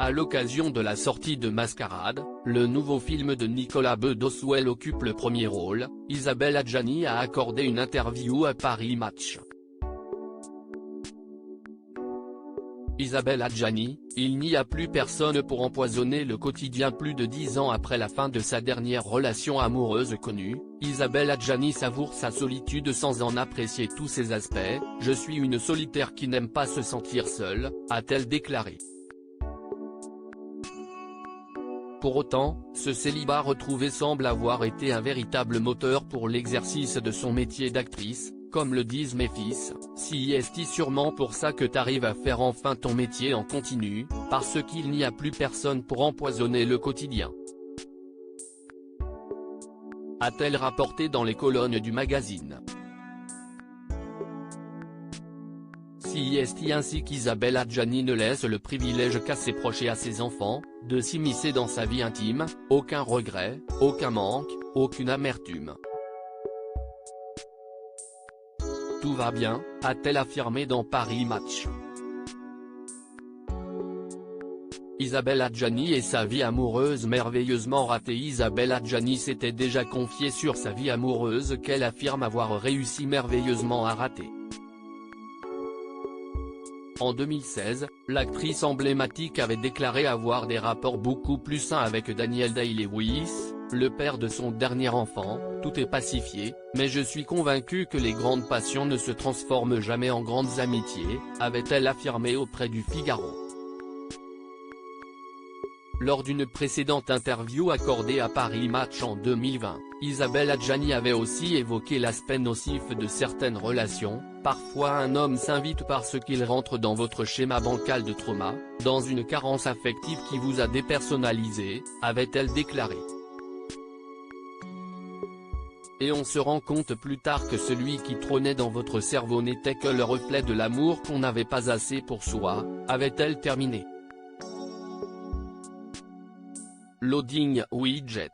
À l'occasion de la sortie de Mascarade, le nouveau film de Nicolas Bedos où elle occupe le premier rôle, Isabelle Adjani a accordé une interview à Paris Match. Isabelle Adjani, il n'y a plus personne pour empoisonner le quotidien. Plus de 10 ans après la fin de sa dernière relation amoureuse connue, Isabelle Adjani savoure sa solitude sans en apprécier tous ses aspects. « Je suis une solitaire qui n'aime pas se sentir seule », a-t-elle déclaré. Pour autant, ce célibat retrouvé semble avoir été un véritable moteur pour l'exercice de son métier d'actrice. Comme le disent mes fils, si est sûrement pour ça que t'arrives à faire enfin ton métier en continu, parce qu'il n'y a plus personne pour empoisonner le quotidien. A-t-elle rapporté dans les colonnes du magazine. Si ainsi qu'Isabelle Adjani ne laisse le privilège qu'à ses proches et à ses enfants, de s'immiscer dans sa vie intime, aucun regret, aucun manque, aucune amertume. Tout va bien, a-t-elle affirmé dans Paris Match. Isabelle Adjani et sa vie amoureuse merveilleusement ratée. Isabelle Adjani s'était déjà confiée sur sa vie amoureuse qu'elle affirme avoir réussi merveilleusement à rater. En 2016, l'actrice emblématique avait déclaré avoir des rapports beaucoup plus sains avec Daniel Day-Lewis, le père de son dernier enfant. « Tout est pacifié, mais je suis convaincue que les grandes passions ne se transforment jamais en grandes amitiés », avait-elle affirmé auprès du Figaro. Lors d'une précédente interview accordée à Paris Match en 2020, Isabelle Adjani avait aussi évoqué l'aspect nocif de certaines relations. « Parfois un homme s'invite parce qu'il rentre dans votre schéma bancal de trauma, dans une carence affective qui vous a dépersonnalisé », avait-elle déclaré. Et on se rend compte plus tard que celui qui trônait dans votre cerveau n'était que le reflet de l'amour qu'on n'avait pas assez pour soi, avait-elle terminé. Loading widget.